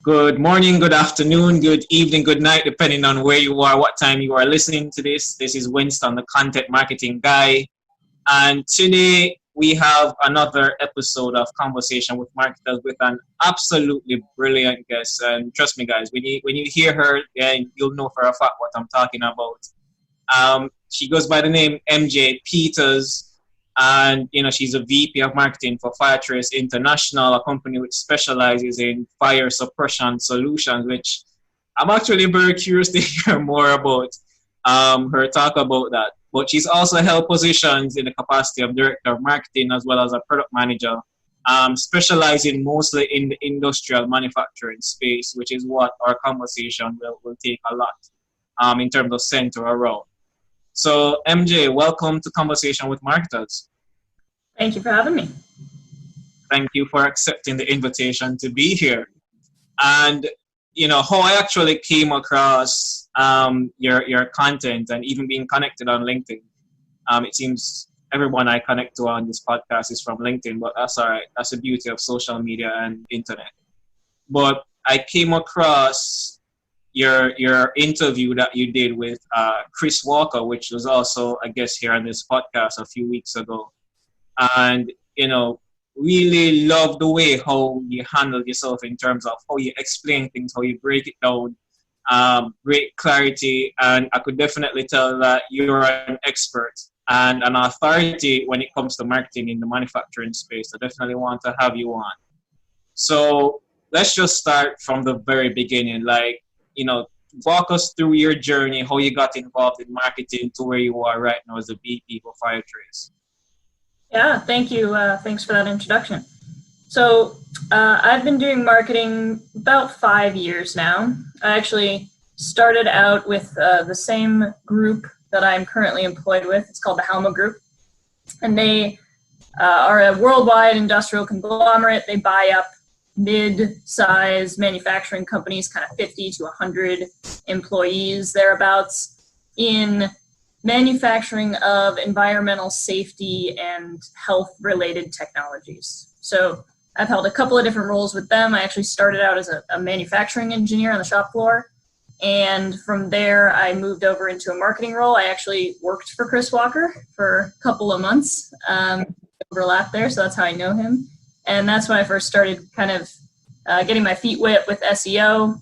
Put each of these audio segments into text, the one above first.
Good morning, good afternoon, good evening, good night, depending on where you are, what time you are listening to this. This is Winston, the content marketing guy. And today we have another episode of Conversation with Marketers with an absolutely brilliant guest. And trust me, guys, when you hear her, then you'll know for a fact what I'm talking about. She goes by the name MJ Peters, and she's a VP of marketing for Firetrace International, a company which specializes in fire suppression solutions. Which I'm actually very curious to hear more about her talk about that. But she's also held positions in the capacity of director of marketing as well as a product manager, specializing mostly in the industrial manufacturing space, which is what our conversation will take a lot in terms of center around. So, MJ, welcome to Conversation with Marketers. Thank you for having me. Thank you for accepting the invitation to be here. And, how I actually came across your content and even being connected on LinkedIn. It seems everyone I connect to on this podcast is from LinkedIn, but that's all right. That's the beauty of social media and internet. But I came across your interview that you did with Chris Walker, which was also a guest here on this podcast a few weeks ago. And, really love the way how you handle yourself in terms of how you explain things, how you break it down, great clarity. And I could definitely tell that you're an expert and an authority when it comes to marketing in the manufacturing space. I definitely want to have you on. So let's just start from the very beginning. Walk us through your journey, how you got involved in marketing to where you are right now as a VP for Firetrace. Yeah, thank you. Thanks for that introduction. So I've been doing marketing about 5 years now. I actually started out with the same group that I'm currently employed with. It's called the Halma Group. And they are a worldwide industrial conglomerate. They buy up mid-size manufacturing companies, kind of 50 to 100 employees, thereabouts, in manufacturing of environmental safety and health-related technologies. So I've held a couple of different roles with them. I actually started out as a manufacturing engineer on the shop floor. And from there, I moved over into a marketing role. I actually worked for Chris Walker for a couple of months, overlap there, so that's how I know him. And that's when I first started kind of getting my feet wet with SEO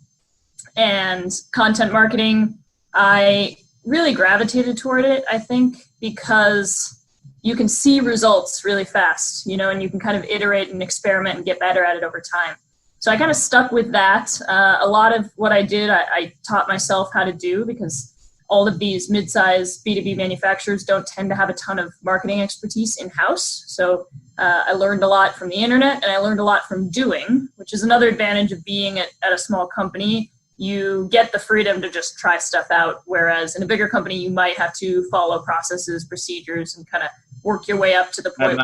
and content marketing. I really gravitated toward it, I think, because you can see results really fast, and you can kind of iterate and experiment and get better at it over time. So I kind of stuck with that. A lot of what I did, I taught myself how to do, because all of these mid-size B2B manufacturers don't tend to have a ton of marketing expertise in-house. So I learned a lot from the internet, and I learned a lot from doing, which is another advantage of being at a small company. You get the freedom to just try stuff out, whereas in a bigger company, you might have to follow processes, procedures, and kind of work your way up to the point.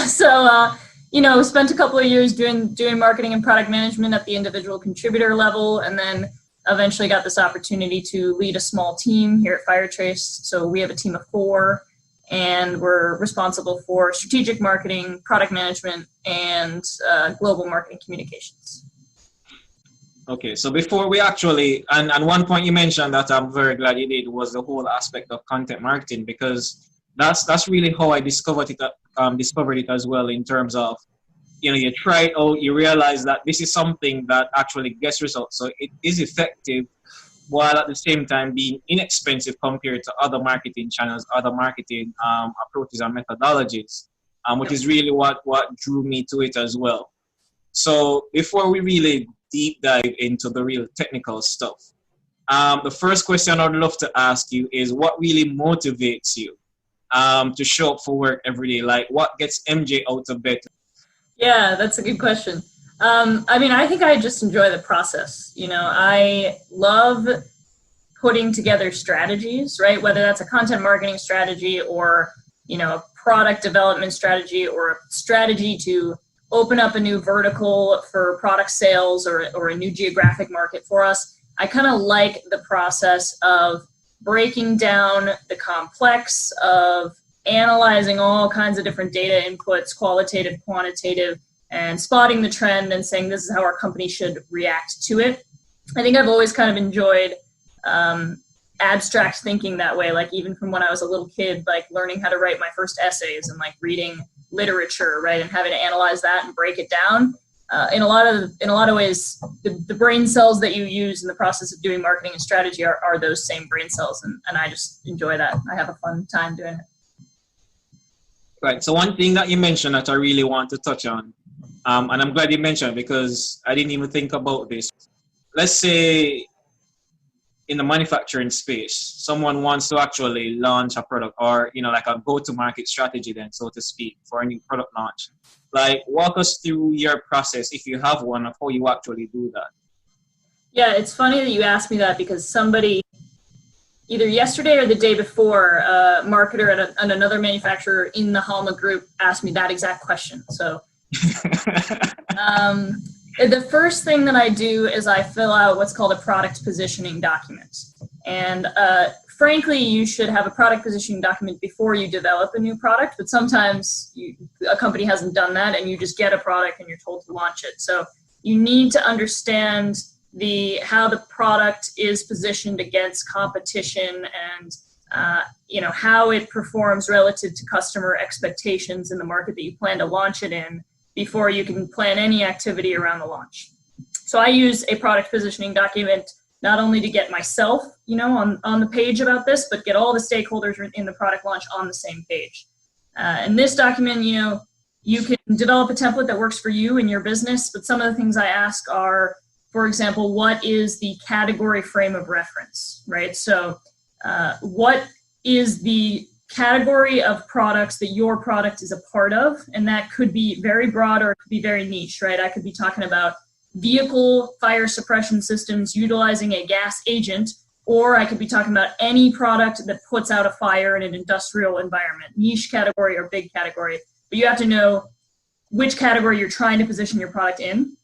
So, spent a couple of years doing marketing and product management at the individual contributor level, and then eventually got this opportunity to lead a small team here at Firetrace. So we have a team of 4, and we're responsible for strategic marketing, product management, and global marketing communications. Okay, so before we actually, and one point you mentioned that I'm very glad you did was the whole aspect of content marketing, because that's really how I discovered it as well, in terms of, you try it out, you realize that this is something that actually gets results. So it is effective while at the same time being inexpensive compared to other marketing channels, other marketing approaches and methodologies, which is really what drew me to it as well. So before we really deep dive into the real technical stuff, the first question I'd love to ask you is, what really motivates you to show up for work every day? Like, what gets MJ out of bed? Yeah, that's a good question. I think I just enjoy the process. I love putting together strategies, right? Whether that's a content marketing strategy or, a product development strategy, or a strategy to open up a new vertical for product sales, or a new geographic market for us. I kind of like the process of breaking down the complex, of analyzing all kinds of different data inputs, qualitative, quantitative, and spotting the trend and saying this is how our company should react to it. I think I've always kind of enjoyed abstract thinking that way, like even from when I was a little kid, like learning how to write my first essays and like reading literature, right, and having to analyze that and break it down. In a lot of ways, the brain cells that you use in the process of doing marketing and strategy are those same brain cells, and I just enjoy that. I have a fun time doing it. Right. So one thing that you mentioned that I really want to touch on, and I'm glad you mentioned because I didn't even think about this. Let's say in the manufacturing space, someone wants to actually launch a product or, like a go-to-market strategy then, so to speak, for a new product launch. Like, walk us through your process, if you have one, of how you actually do that. Yeah, it's funny that you asked me that because somebody, either yesterday or the day before, a marketer at another manufacturer in the Halma group asked me that exact question. So the first thing that I do is I fill out what's called a product positioning document. And frankly, you should have a product positioning document before you develop a new product, but sometimes a company hasn't done that and you just get a product and you're told to launch it. So you need to understand how the product is positioned against competition and how it performs relative to customer expectations in the market that you plan to launch it in before you can plan any activity around the launch. So I use a product positioning document not only to get myself, on the page about this, but get all the stakeholders in the product launch on the same page. And this document, you can develop a template that works for you and your business, but some of the things I ask are, for example, what is the category frame of reference, right? So what is the category of products that your product is a part of? And that could be very broad or it could be very niche, right? I could be talking about vehicle fire suppression systems utilizing a gas agent, or I could be talking about any product that puts out a fire in an industrial environment, niche category or big category. But you have to know which category you're trying to position your product in.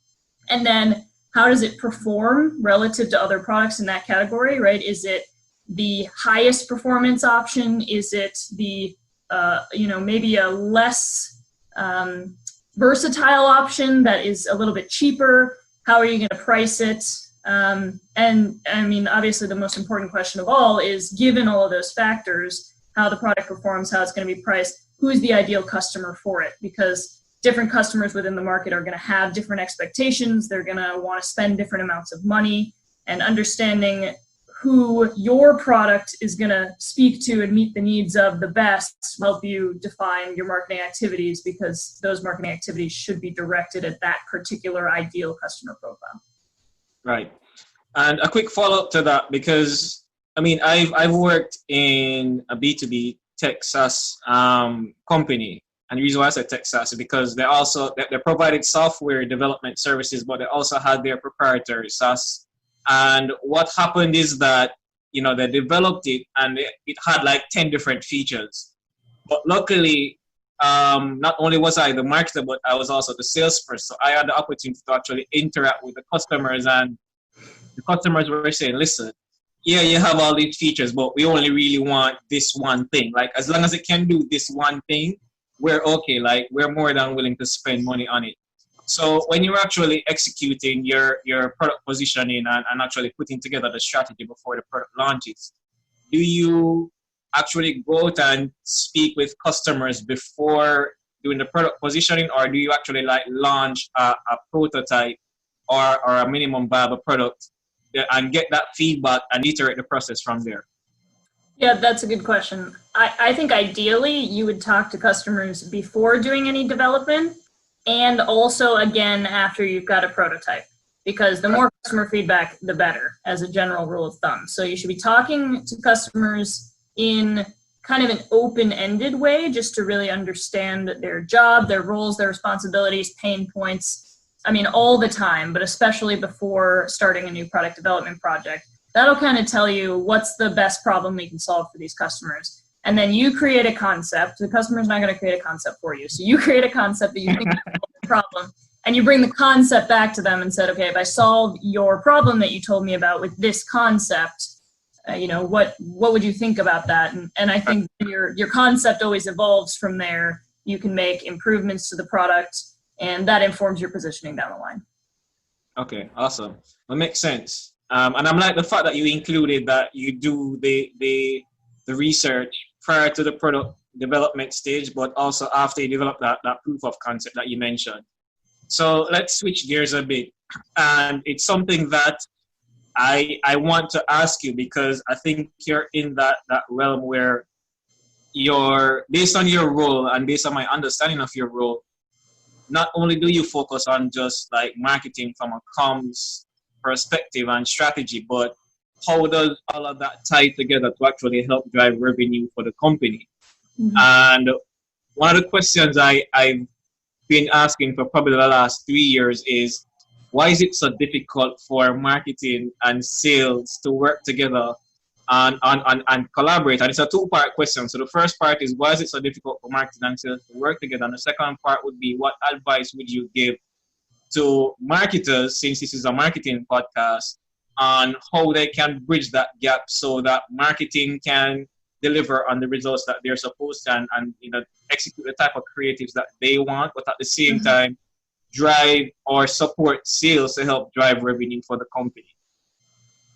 And then how does it perform relative to other products in that category, right? Is it the highest performance option? Is it the, maybe a less versatile option that is a little bit cheaper? How are you going to price it? And I mean, obviously the most important question of all is, given all of those factors, how the product performs, how it's going to be priced, who's the ideal customer for it? Because different customers within the market are going to have different expectations. They're going to want to spend different amounts of money, and understanding who your product is going to speak to and meet the needs of the best will help you define your marketing activities, because those marketing activities should be directed at that particular ideal customer profile. Right. And a quick follow-up to that, because I've worked in a B2B tech SaaS company. And the reason why I said tech SaaS is because they provided software development services, but they also had their proprietary SaaS. And what happened is that, they developed it and it had like 10 different features. But luckily, not only was I the marketer, but I was also the salesperson. So I had the opportunity to actually interact with the customers, and the customers were saying, listen, yeah, you have all these features, but we only really want this one thing. Like, as long as it can do this one thing, we're okay. Like, we're more than willing to spend money on it. So when you're actually executing your product positioning and actually putting together the strategy before the product launches, do you actually go out and speak with customers before doing the product positioning, or do you actually launch a prototype or a minimum viable product and get that feedback and iterate the process from there? Yeah, that's a good question. I think ideally you would talk to customers before doing any development, and also again after you've got a prototype, because the more customer feedback, the better, as a general rule of thumb. So you should be talking to customers in kind of an open-ended way, just to really understand their job, their roles, their responsibilities, pain points. All the time, but especially before starting a new product development project. That'll kind of tell you what's the best problem we can solve for these customers. And then you create a concept. The customer's not going to create a concept for you. So you create a concept that you think is the problem, and you bring the concept back to them and said, okay, if I solve your problem that you told me about with this concept, what would you think about that? And I think your concept always evolves from there. You can make improvements to the product and that informs your positioning down the line. Okay, awesome. That makes sense. And I'm like the fact that you included that you do the research prior to the product development stage, but also after you develop that proof of concept that you mentioned. So let's switch gears a bit. And it's something that I want to ask you, because I think you're in that realm where you're, based on your role and based on my understanding of your role, not only do you focus on just like marketing from a comms perspective and strategy, but how does all of that tie together to actually help drive revenue for the company? Mm-hmm. And one of the questions I've been asking for probably the last 3 years is, why is it so difficult for marketing and sales to work together and collaborate? And it's a two-part question. So the first part is, why is it so difficult for marketing and sales to work together? And the second part would be, what advice would you give to marketers, since this is a marketing podcast, on how they can bridge that gap so that marketing can deliver on the results that they're supposed to, and execute the type of creatives that they want, but at the same mm-hmm. time drive or support sales to help drive revenue for the company?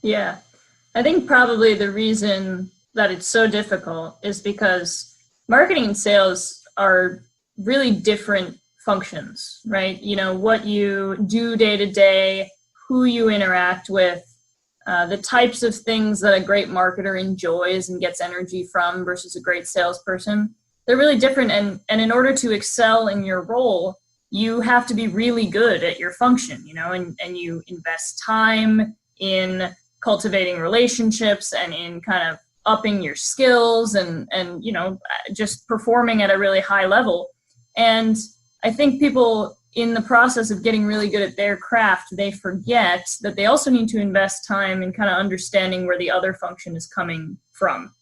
Yeah, I think probably the reason that it's so difficult is because marketing and sales are really different functions, right? What you do day to day, who you interact with, the types of things that a great marketer enjoys and gets energy from versus a great salesperson, they're really different. And in order to excel in your role, you have to be really good at your function, and you invest time in cultivating relationships and in kind of upping your skills and just performing at a really high level. And I think people, in the process of getting really good at their craft, they forget that they also need to invest time in kind of understanding where the other function is coming from.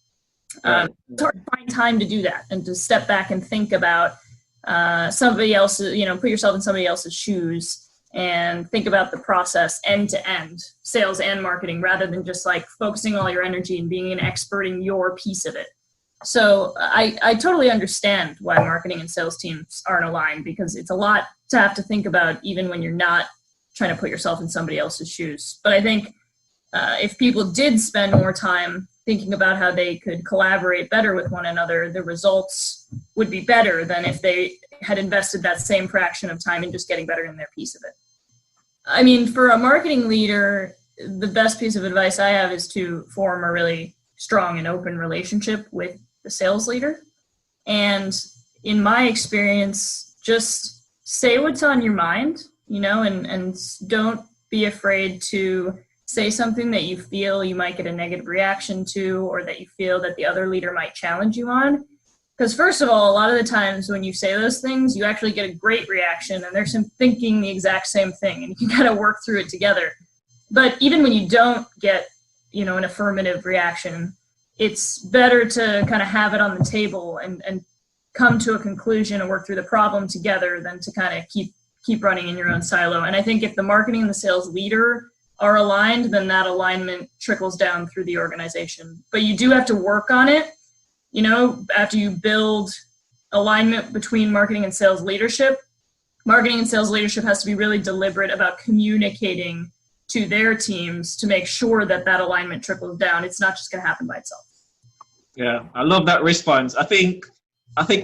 It's hard to find time to do that and to step back and think about somebody else's, put yourself in somebody else's shoes and think about the process end to end, sales and marketing, rather than just like focusing all your energy and being an expert in your piece of it. So I totally understand why marketing and sales teams aren't aligned, because it's a lot to have to think about even when you're not trying to put yourself in somebody else's shoes. But I think if people did spend more time thinking about how they could collaborate better with one another, the results would be better than if they had invested that same fraction of time in just getting better in their piece of it. I mean, for a marketing leader, the best piece of advice I have is to form a really strong and open relationship with the sales leader. And in my experience, just say what's on your mind, and don't be afraid to say something that you feel you might get a negative reaction to, or that you feel that the other leader might challenge you on. Because first of all, a lot of the times when you say those things, you actually get a great reaction, and they're thinking the exact same thing, and you can kind of work through it together. But even when you don't get, an affirmative reaction, it's better to kind of have it on the table and come to a conclusion and work through the problem together than to kind of keep running in your own silo. And I think if the marketing and the sales leader are aligned, then that alignment trickles down through the organization. But you do have to work on it, after you build alignment between marketing and sales leadership. Marketing and sales leadership has to be really deliberate about communicating to their teams to make sure that alignment trickles down. It's not just going to happen by itself. Yeah, I love that response. I think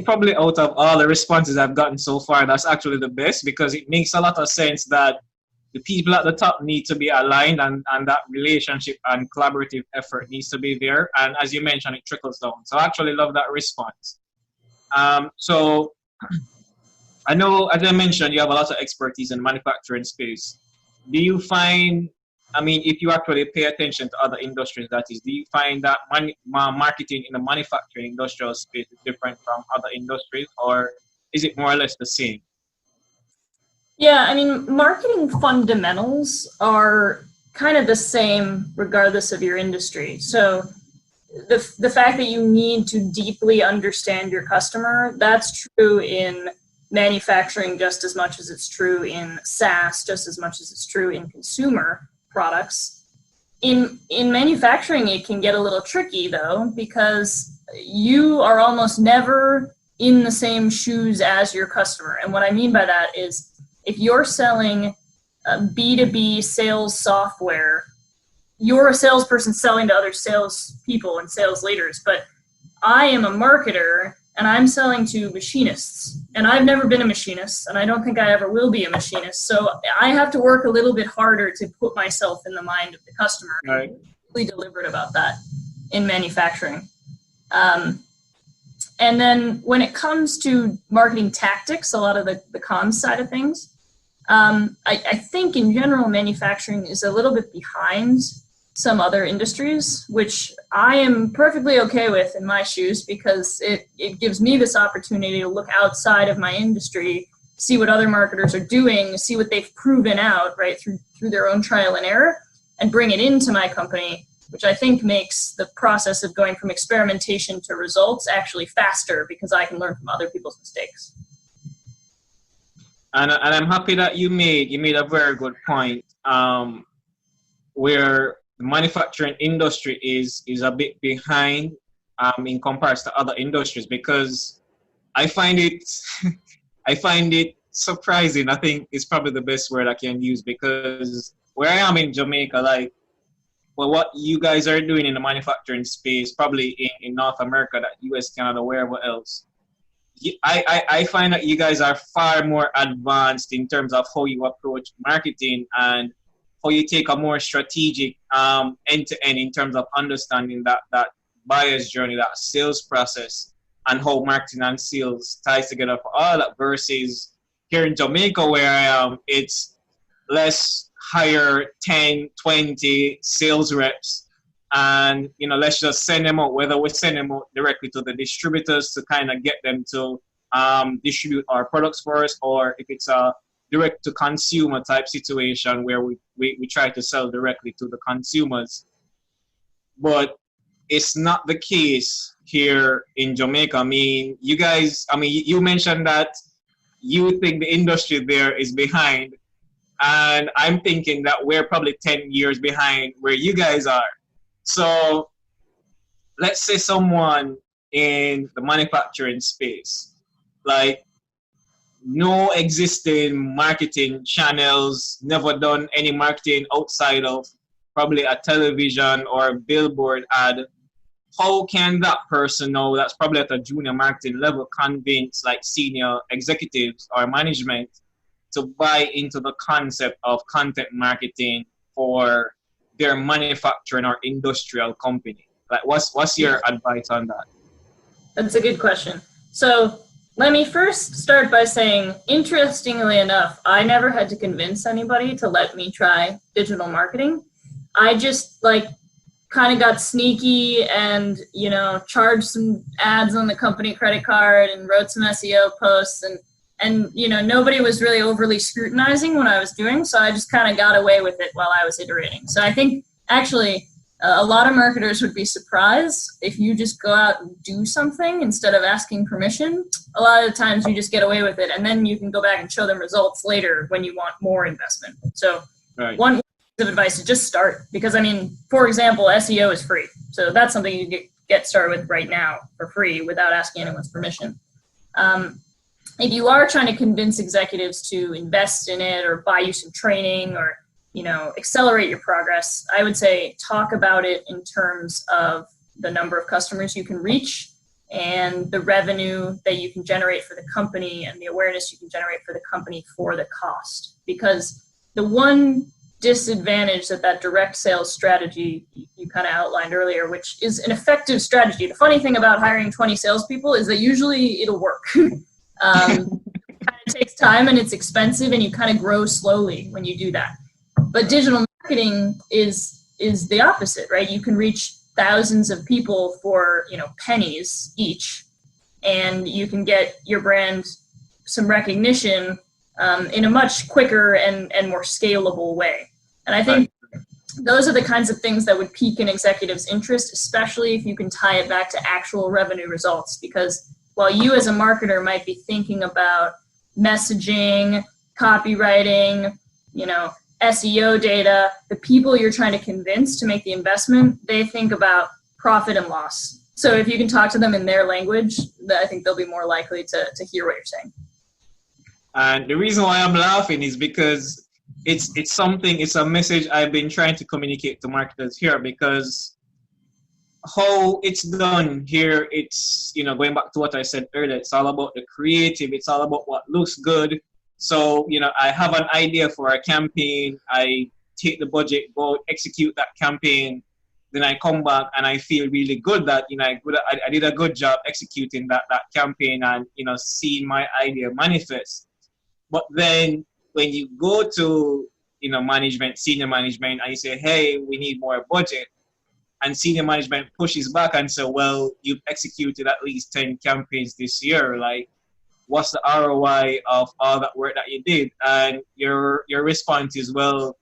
probably out of all the responses I've gotten so far, that's actually the best, because it makes a lot of sense that the people at the top need to be aligned, and that relationship and collaborative effort needs to be there. And as you mentioned, it trickles down. So I actually love that response. So I know, as I mentioned, you have a lot of expertise in manufacturing space. Do you find, if you actually pay attention to other industries, that is, do you find that marketing in the manufacturing industrial space is different from other industries, or is it more or less the same? Yeah, marketing fundamentals are kind of the same regardless of your industry. So the fact that you need to deeply understand your customer, that's true in manufacturing just as much as it's true in SaaS, just as much as it's true in consumer products. In manufacturing, it can get a little tricky, though, because you are almost never in the same shoes as your customer. And what I mean by that is if you're selling B2B sales software, you're a salesperson selling to other salespeople and sales leaders, but I am a marketer and I'm selling to machinists, and I've never been a machinist, and I don't think I ever will be a machinist. So I have to work a little bit harder to put myself in the mind of the customer. Right. I'm really deliberate about that in manufacturing. And then when it comes to marketing tactics, a lot of the comms side of things, I think in general manufacturing is a little bit behind some other industries, which I am perfectly okay with in my shoes, because it gives me this opportunity to look outside of my industry, see what other marketers are doing, see what they've proven out, right, through their own trial and error, and bring it into my company, which I think makes the process of going from experimentation to results actually faster, because I can learn from other people's mistakes. And I'm happy that you made a very good point, where the manufacturing industry is a bit behind in comparison to other industries, because I find it surprising. I think it's probably the best word I can use, because where I am in Jamaica, like, well, what you guys are doing in the manufacturing space, probably in North America, that US, Canada, wherever else, I find that you guys are far more advanced in terms of how you approach marketing and how you take a more strategic end-to-end in terms of understanding that buyer's journey, that sales process, and how marketing and sales ties together for all that, versus here in Jamaica where I am, it's let's hire 10, 20 sales reps and, let's just send them out, whether we send them out directly to the distributors to kind of get them to distribute our products for us, or if it's a direct to consumer type situation where we try to sell directly to the consumers. But it's not the case here in Jamaica. You mentioned that you think the industry there is behind, and I'm thinking that we're probably 10 years behind where you guys are. So let's say someone in the manufacturing space, like, no existing marketing channels, never done any marketing outside of probably a television or a billboard ad. How can that person know, that's probably at a junior marketing level, convince like senior executives or management to buy into the concept of content marketing for their manufacturing or industrial company? Like, what's your advice on that? That's a good question. So let me first start by saying, interestingly enough, I never had to convince anybody to let me try digital marketing. I just kind of got sneaky and, charged some ads on the company credit card and wrote some SEO posts, and nobody was really overly scrutinizing what I was doing. So I just kind of got away with it while I was iterating. So I think actually a lot of marketers would be surprised if you just go out and do something instead of asking permission. A lot of the times you just get away with it, and then you can go back and show them results later when you want more investment. So One piece of advice is just start, because for example, SEO is free. So that's something you can get started with right now for free without asking anyone's permission. If you are trying to convince executives to invest in it or buy you some training or accelerate your progress, I would say talk about it in terms of the number of customers you can reach and the revenue that you can generate for the company and the awareness you can generate for the company for the cost. Because the one disadvantage that direct sales strategy you kind of outlined earlier, which is an effective strategy. The funny thing about hiring 20 salespeople is that usually it'll work. It kind of takes time and it's expensive, and you kind of grow slowly when you do that. But digital marketing is the opposite, right? You can reach thousands of people for pennies each, and you can get your brand some recognition in a much quicker and more scalable way. And I think those are the kinds of things that would pique an executive's interest, especially if you can tie it back to actual revenue results. Because while you as a marketer might be thinking about messaging, copywriting, SEO data, the people you're trying to convince to make the investment, they think about profit and loss. So if you can talk to them in their language, I think they'll be more likely to hear what you're saying. And the reason why I'm laughing is because it's a message I've been trying to communicate to marketers here, because how it's done here, it's, going back to what I said earlier, it's all about the creative, it's all about what looks good. So, I have an idea for a campaign, I take the budget, go execute that campaign, then I come back and I feel really good that, I did a good job executing that campaign and, seeing my idea manifest. But then when you go to, management, senior management, and you say, hey, we need more budget, and senior management pushes back and say, well, you've executed at least 10 campaigns this year. Like, what's the ROI of all that work that you did? And your response is, well,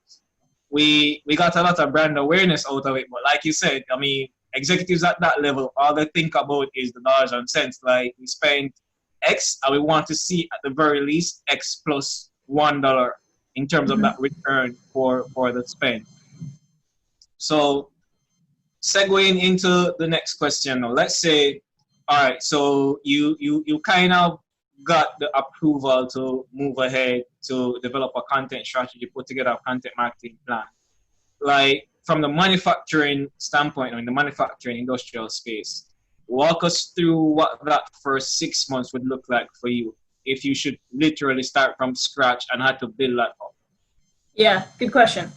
we got a lot of brand awareness out of it. But like you said, I mean, executives at that level, all they think about is the dollars and cents. Like, we spent X and we want to see at the very least X plus $1 in terms of that return for the spend. So segueing into the next question now, let's say, all right, so you kind of got the approval to move ahead to develop a content strategy, put together a content marketing plan. Like, from the manufacturing standpoint, or in the manufacturing industrial space, walk us through what that first 6 months would look like for you if you should literally start from scratch and had to build that up. Yeah, good question.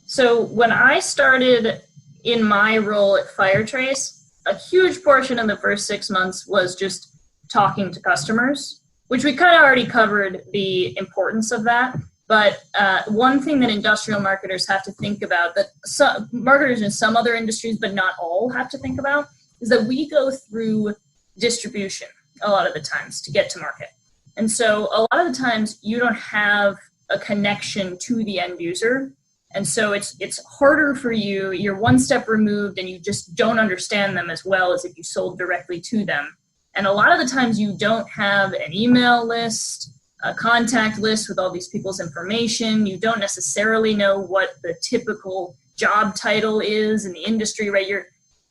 So when I started in my role at Firetrace, a huge portion of the first 6 months was just talking to customers, which we kind of already covered the importance of that. But one thing that industrial marketers have to think about, that some marketers in some other industries, but not all, have to think about, is that we go through distribution a lot of the times to get to market. And so a lot of the times you don't have a connection to the end user. And so it's harder for you. You're one step removed and you just don't understand them as well as if you sold directly to them. And a lot of the times you don't have an email list, a contact list with all these people's information. You don't necessarily know what the typical job title is in the industry, right?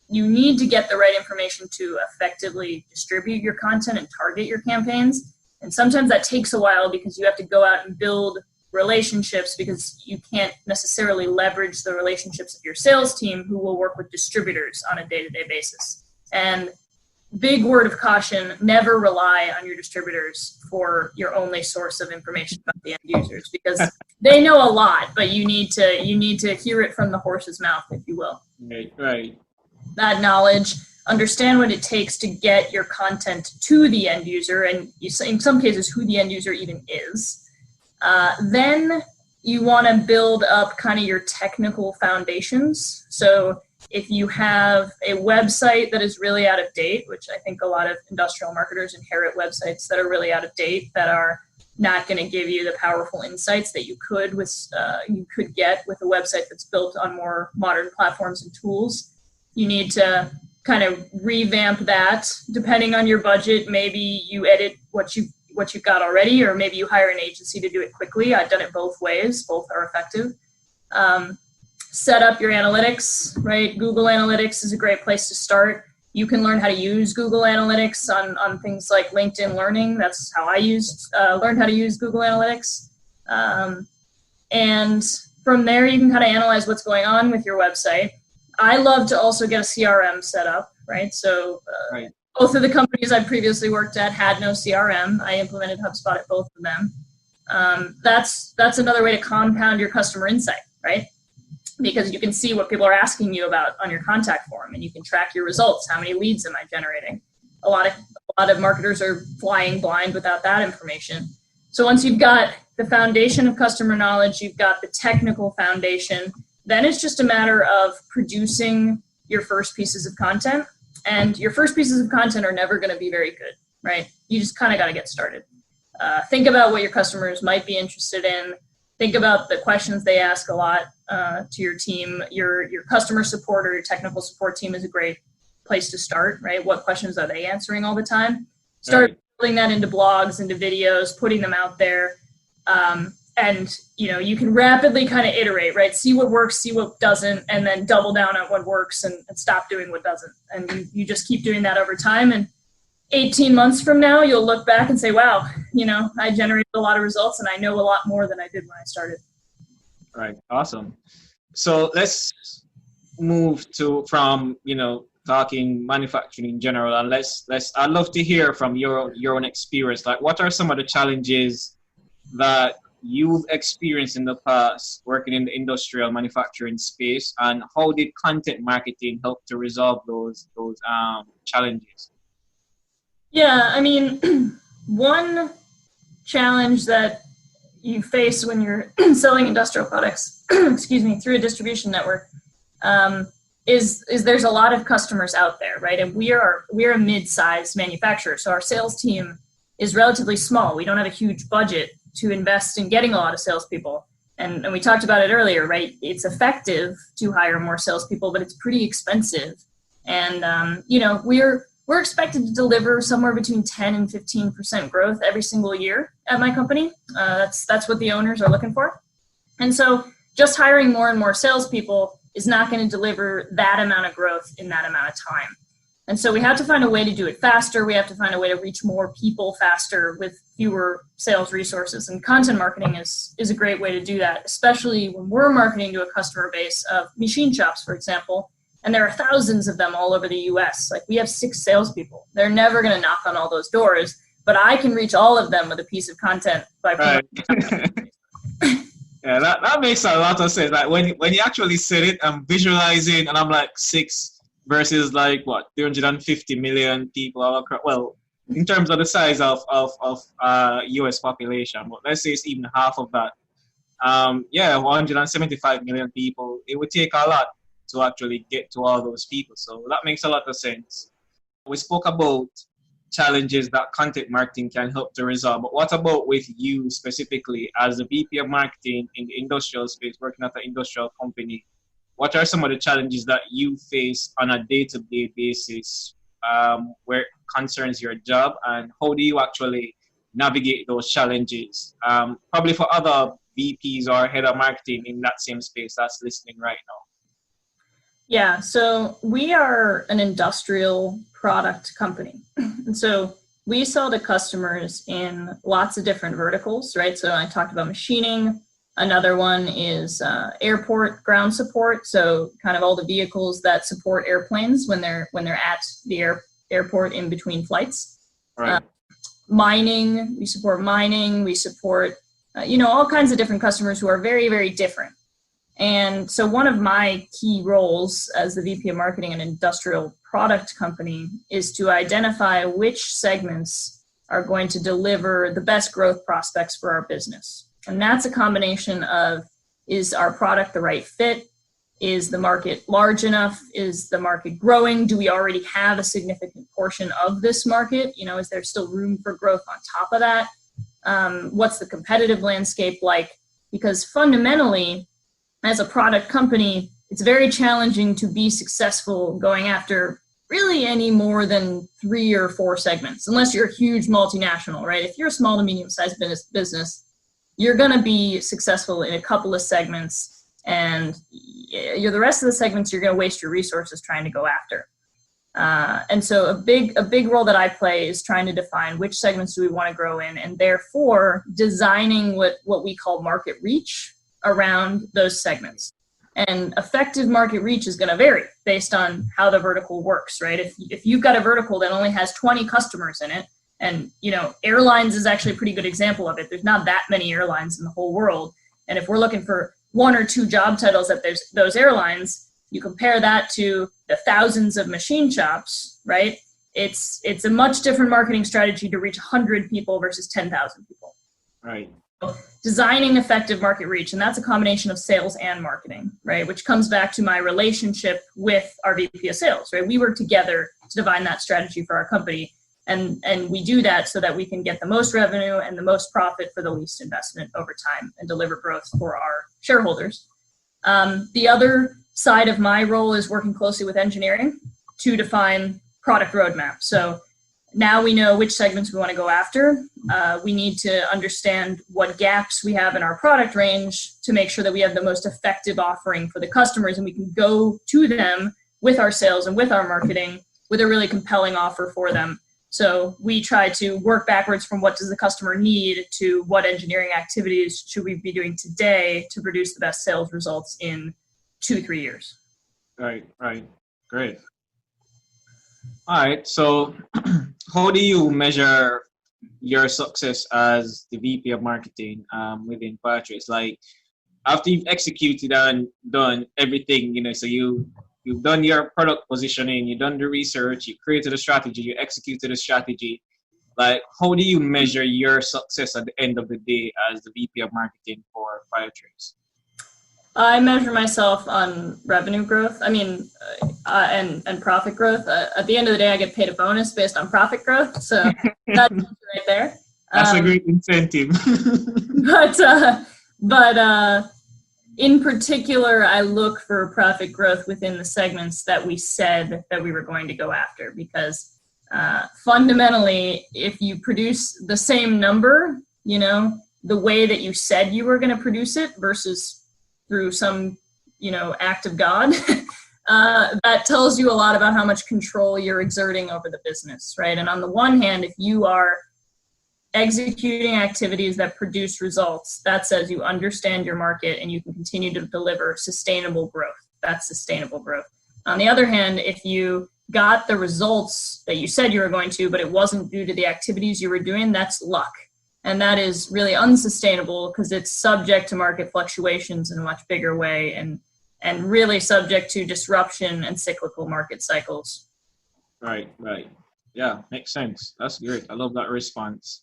You need to get the right information to effectively distribute your content and target your campaigns. And sometimes that takes a while because you have to go out and build relationships, because you can't necessarily leverage the relationships of your sales team who will work with distributors on a day-to-day basis. And big word of caution, never rely on your distributors for your only source of information about the end users, because they know a lot, but you need to hear it from the horse's mouth, if you will. Right. That knowledge, understand what it takes to get your content to the end user, and in some cases who the end user even is. Then you want to build up kind of your technical foundations. So if you have a website that is really out of date, which I think a lot of industrial marketers inherit websites that are really out of date, that are not going to give you the powerful insights that you could get with a website that's built on more modern platforms and tools. You need to kind of revamp that. Depending on your budget, maybe you edit what you've got already, or maybe you hire an agency to do it quickly. I've done it both ways. Both are effective. Set up your analytics, right? Google Analytics is a great place to start. You can learn how to use Google Analytics on things like LinkedIn Learning. That's how I learned how to use Google Analytics. And from there, you can kind of analyze what's going on with your website. I love to also get a CRM set up, right? So Right. Both of the companies I previously worked at had no CRM. I implemented HubSpot at both of them. That's another way to compound your customer insight, right? Because you can see what people are asking you about on your contact form, and you can track your results. How many leads am I generating? A lot of marketers are flying blind without that information. So once you've got the foundation of customer knowledge, you've got the technical foundation, then it's just a matter of producing your first pieces of content. And your first pieces of content are never going to be very good, right? You just kind of got to get started. Think about what your customers might be interested in. Think about the questions they ask a lot to your team. Your customer support or your technical support team is a great place to start, right? What questions are they answering all the time? Start building that into blogs, into videos, putting them out there. and you can rapidly kind of iterate, right? See what works, see what doesn't, and then double down on what works and stop doing what doesn't. And you just keep doing that over time. And 18 months from now, you'll look back and say, wow, I generated a lot of results and I know a lot more than I did when I started. Right. Awesome. So let's move from talking manufacturing in general, and I'd love to hear from your own experience. Like, what are some of the challenges that you've experienced in the past working in the industrial manufacturing space, and how did content marketing help to resolve those challenges? Yeah, I mean, one challenge that you face when you're selling industrial products, through a distribution network, is there's a lot of customers out there, right? And we're a mid-sized manufacturer, so our sales team is relatively small. We don't have a huge budget to invest in getting a lot of salespeople. And we talked about it earlier, right? It's effective to hire more salespeople, but it's pretty expensive. And we're expected to deliver somewhere between 10 and 15% growth every single year at my company. That's what the owners are looking for. And so just hiring more and more salespeople is not going to deliver that amount of growth in that amount of time. And so we have to find a way to do it faster. We have to find a way to reach more people faster with fewer sales resources. And content marketing is a great way to do that, especially when we're marketing to a customer base of machine shops, for example. And there are thousands of them all over the US. Like, we have 6 salespeople. They're never going to knock on all those doors, but I can reach all of them with a piece of content by promoting. Yeah, that makes a lot of sense. Like, when you actually said it, I'm visualizing, and I'm like 6 versus like what 350 million people all across. Well, in terms of the size of US population, but let's say it's even half of that. 175 million people. It would take a lot to actually get to all those people. So that makes a lot of sense. We spoke about challenges that content marketing can help to resolve, but what about with you specifically as a VP of marketing in the industrial space, working at an industrial company? What are some of the challenges that you face on a day-to-day basis where it concerns your job, and how do you actually navigate those challenges? Probably for other VPs or head of marketing in that same space that's listening right now. Yeah, so we are an industrial product company. And so we sell to customers in lots of different verticals, right? So I talked about machining. Another one is airport ground support. So kind of all the vehicles that support airplanes when they're at the airport in between flights. Right. Mining, we support mining. We support, all kinds of different customers who are very, very different. And so one of my key roles as the VP of Marketing in an industrial product company is to identify which segments are going to deliver the best growth prospects for our business. And that's a combination of, is our product the right fit? Is the market large enough? Is the market growing? Do we already have a significant portion of this market? Is there still room for growth on top of that? What's the competitive landscape like? Because fundamentally, as a product company, it's very challenging to be successful going after really any more than 3 or 4 segments, unless you're a huge multinational, right? If you're a small to medium-sized business, you're going to be successful in a couple of segments, and the rest of the segments you're going to waste your resources trying to go after. And so a big role that I play is trying to define which segments do we want to grow in, and therefore designing what we call market reach around those segments. And effective market reach is going to vary based on how the vertical works, right? If you've got a vertical that only has 20 customers in it, and airlines is actually a pretty good example of it. There's not that many airlines in the whole world. And if we're looking for 1 or 2 job titles at those airlines, you compare that to the thousands of machine shops, right? It's a much different marketing strategy to reach 100 people versus 10,000 people. Right. Designing effective market reach, and that's a combination of sales and marketing, right? Which comes back to my relationship with our VP of sales, right? We work together to define that strategy for our company, and we do that so that we can get the most revenue and the most profit for the least investment over time and deliver growth for our shareholders. The other side of my role is working closely with engineering to define product roadmap. So now we know which segments we want to go after. We need to understand what gaps we have in our product range to make sure that we have the most effective offering for the customers, and we can go to them with our sales and with our marketing with a really compelling offer for them. So we try to work backwards from what does the customer need to what engineering activities should we be doing today to produce the best sales results in 2-3 years. Right. Great. All right. So how do you measure your success as the VP of marketing within Firetrace? Like, after you've executed and done everything, so you've done your product positioning, you've done the research, you created a strategy, you executed a strategy. Like, how do you measure your success at the end of the day as the VP of marketing for Firetrace? I measure myself on revenue growth. And profit growth. At the end of the day, I get paid a bonus based on profit growth. So that's right there. That's a great incentive. But in particular, I look for profit growth within the segments that we said that we were going to go after, because fundamentally, if you produce the same number, the way that you said you were going to produce it versus through some, act of God, that tells you a lot about how much control you're exerting over the business, right? And on the one hand, if you are executing activities that produce results, that says you understand your market and you can continue to deliver sustainable growth. That's sustainable growth. On the other hand, if you got the results that you said you were going to, but it wasn't due to the activities you were doing, that's luck. And that is really unsustainable because it's subject to market fluctuations in a much bigger way and really subject to disruption and cyclical market cycles. Right. Yeah, makes sense. That's great. I love that response.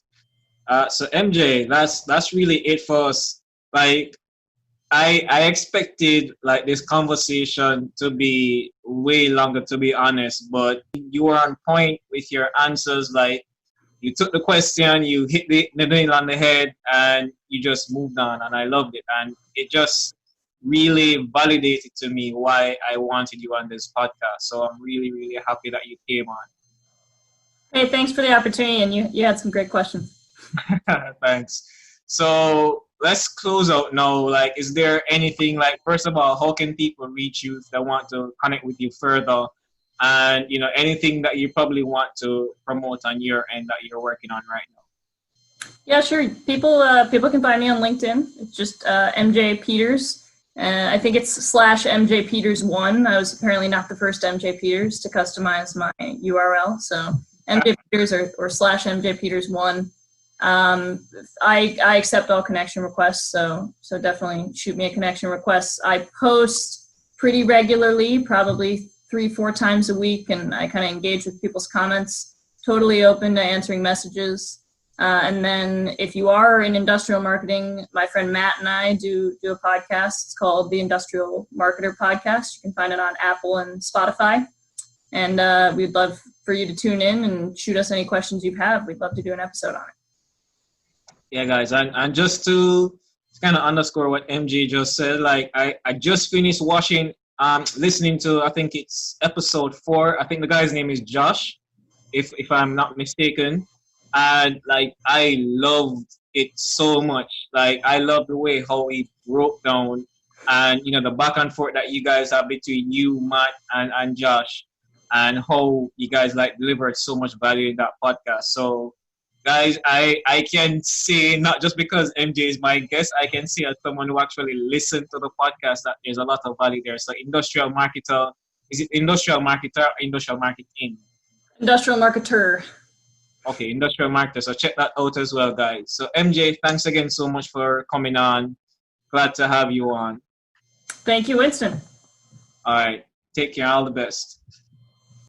So MJ, that's really it for us. Like, I expected like this conversation to be way longer, to be honest, but you were on point with your answers. Like, you took the question, you hit the nail on the head, and you just moved on, and I loved it. And it just really validated to me why I wanted you on this podcast. So I'm really, really happy that you came on. Hey, thanks for the opportunity, and you had some great questions. Thanks. So let's close out now. Like, is there anything, like, first of all, how can people reach you if they want to connect with you further? And, anything that you probably want to promote on your end that you're working on right now? Yeah, sure. People can find me on LinkedIn. It's just MJ Peters. I think it's /MJ Peters 1. I was apparently not the first MJ Peters to customize my URL. So MJ Peters or /MJ Peters 1. I accept all connection requests. So definitely shoot me a connection request. I post pretty regularly, probably 3-4 times a week, and I kind of engage with people's comments. Totally open to answering messages. And then if you are in industrial marketing, my friend Matt and I do a podcast. It's called the Industrial Marketer Podcast. You can find it on Apple and Spotify. And we'd love for you to tune in and shoot us any questions you have. We'd love to do an episode on it. Yeah, guys, and just to kind of underscore what MJ just said, like, I just finished listening to, I think it's episode 4. I think the guy's name is Josh, if I'm not mistaken. And like, I loved it so much. Like, I love the way how he broke down and, the back and forth that you guys have between you, Matt, and Josh, and how you guys like delivered so much value in that podcast. So guys, I can say, not just because MJ is my guest, I can say as someone who actually listened to the podcast that there's a lot of value there. So industrial marketer, is it industrial marketer or industrial marketing? Industrial marketer. Okay, industrial marketer. So check that out as well, guys. So MJ, thanks again so much for coming on. Glad to have you on. Thank you, Winston. All right. Take care. All the best.